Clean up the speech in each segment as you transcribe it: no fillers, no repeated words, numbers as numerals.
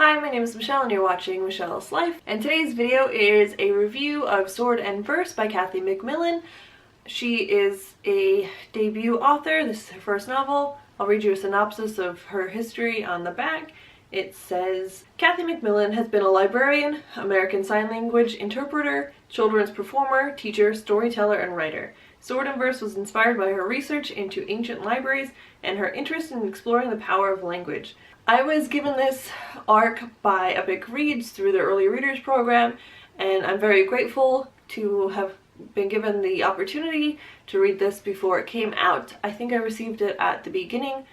Hi, my name is Michelle and you're watching Michelle's Life, and today's video is a review of Sword and Verse by Kathy McMillan. She is a debut author. This is her first novel. I'll read you a synopsis of her history on the back. It says, Kathy McMillan has been a librarian, American Sign Language interpreter, children's performer, teacher, storyteller, and writer. Sword and Verse was inspired by her research into ancient libraries and her interest in exploring the power of language. I was given this arc by a goodreads through the early readers program, and I'm very grateful to have been given the opportunity to read this before it came out. I think I received it at the beginning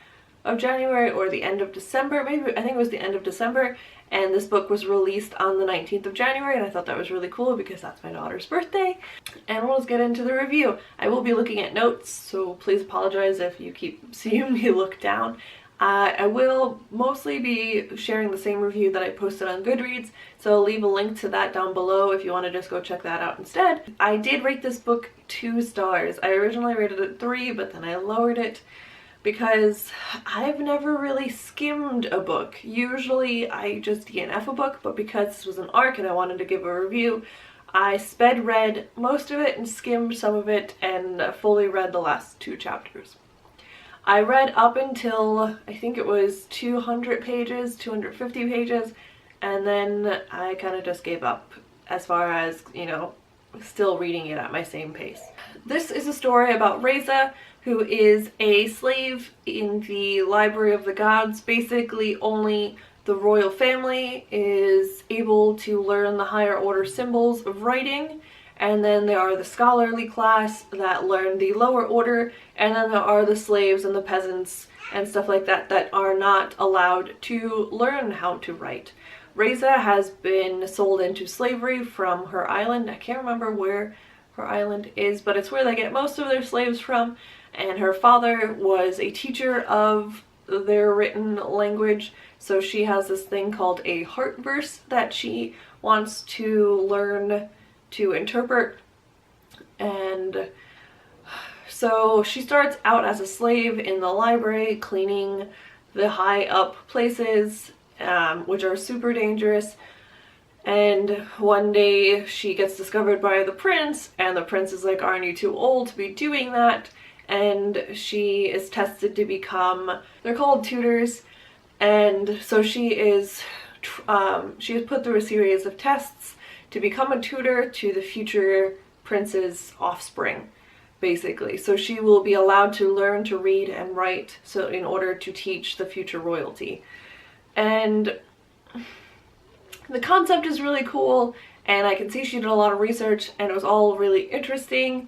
of January or the end of December, maybe I think it was the end of December, and this book was released on the 19th of January, and I thought that was really cool because that's my daughter's birthday. And let's get into the review. I will be looking at notes, so please apologize if you keep seeing me look down. I will mostly be sharing the same review that I posted on Goodreads, so I'll leave a link to that down below if you want to just go check that out instead. I did rate this book 2 stars. I originally rated it 3, but then I lowered it because I've never really skimmed a book. Usually I just DNF a book, but because this was an arc and I wanted to give a review, I sped read most of it and skimmed some of it and fully read the last 2 chapters. I read up until, I think it was 200 pages, 250 pages, and then I kind of just gave up as far as, you know, still reading it at my same pace. This is a story about Reza, who is a slave in the Library of the Gods. Basically, only the royal family is able to learn the higher order symbols of writing, and then there are the scholarly class that learn the lower order, and then there are the slaves and the peasants and stuff like that that are not allowed to learn how to write. Reza has been sold into slavery from her island. I can't remember where her island is, but it's where they get most of their slaves from, and her father was a teacher of their written language, so she has this thing called a heart verse that she wants to learn to interpret. And so she starts out as a slave in the library, cleaning the high up places, which are super dangerous. And one day she gets discovered by the prince, and the prince is like, aren't you too old to be doing that? And she is tested to become, they're called tutors, and so she is put through a series of tests to become a tutor to the future prince's offspring, basically. So she will be allowed to learn to read and write, so in order to teach the future royalty. And the concept is really cool, and I can see she did a lot of research, and it was all really interesting,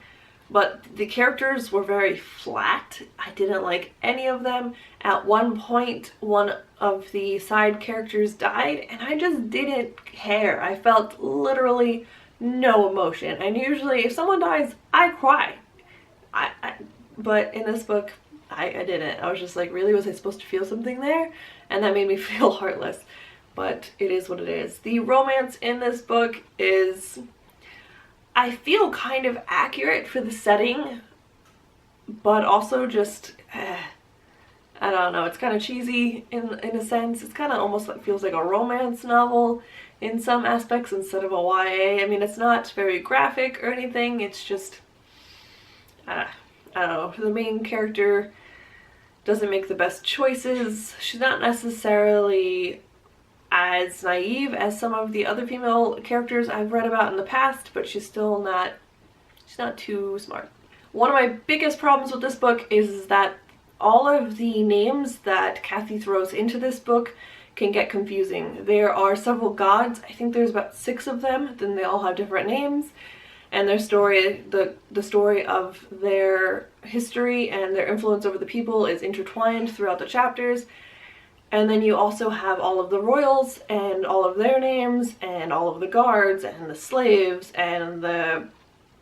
but the characters were very flat. I didn't like any of them. At one point, one of the side characters died, and I just didn't care. I felt literally no emotion, and usually if someone dies, I cry. But in this book, I didn't. I was just like, really, was I supposed to feel something there? And that made me feel heartless. But it is what it is. The romance in this book is, I feel, kind of accurate for the setting, but also just, I don't know, it's kind of cheesy in a sense. It's kind of almost like, feels like a romance novel in some aspects instead of a YA. I mean, it's not very graphic or anything, it's just, I don't know, the main character doesn't make the best choices. She's not necessarily as naive as some of the other female characters I've read about in the past, but she's still not, she's not too smart. One of my biggest problems with this book is that all of the names that Kathy throws into this book can get confusing. There are several gods, I think there's about 6 of them, then they all have different names, and their story, the story of their history and their influence over the people is intertwined throughout the chapters. And then you also have all of the royals and all of their names and all of the guards and the slaves and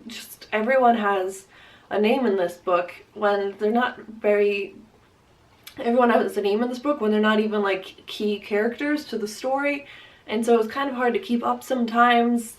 just everyone has a name in this book when they're not very, everyone has a name in this book when they're not even like key characters to the story. And so it's kind of hard to keep up sometimes.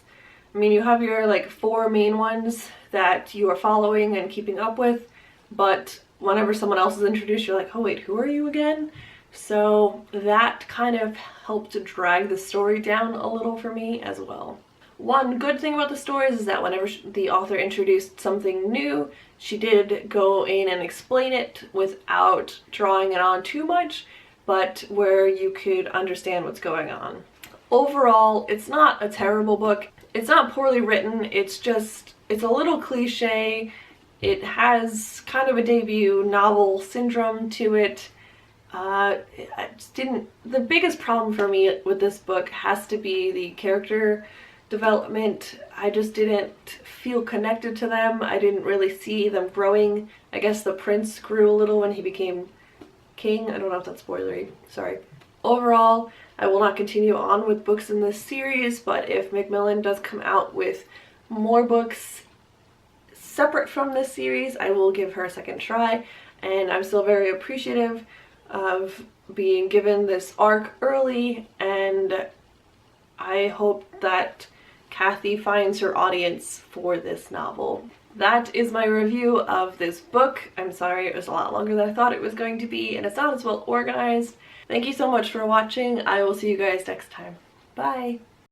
I mean, you have your like 4 main ones that you are following and keeping up with, but whenever someone else is introduced, you're like, oh wait, who are you again? So that kind of helped to drag the story down a little for me as well. One good thing about the stories is that whenever the author introduced something new, she did go in and explain it without drawing it on too much, but where you could understand what's going on. Overall, it's not a terrible book. It's not poorly written, it's a little cliche. It has kind of a debut novel syndrome to it. I just didn't. The biggest problem for me with this book has to be the character development. I just didn't feel connected to them. I didn't really see them growing. I guess the prince grew a little when he became king. I don't know if that's spoilery. Sorry. Overall, I will not continue on with books in this series, but if Macmillan does come out with more books separate from this series, I will give her a second try, and I'm still very appreciative of being given this arc early, and I hope that Kathy finds her audience for this novel. That is my review of this book. I'm sorry it was a lot longer than I thought it was going to be, and it's not as well organized. Thank you so much for watching. I will see you guys next time. Bye!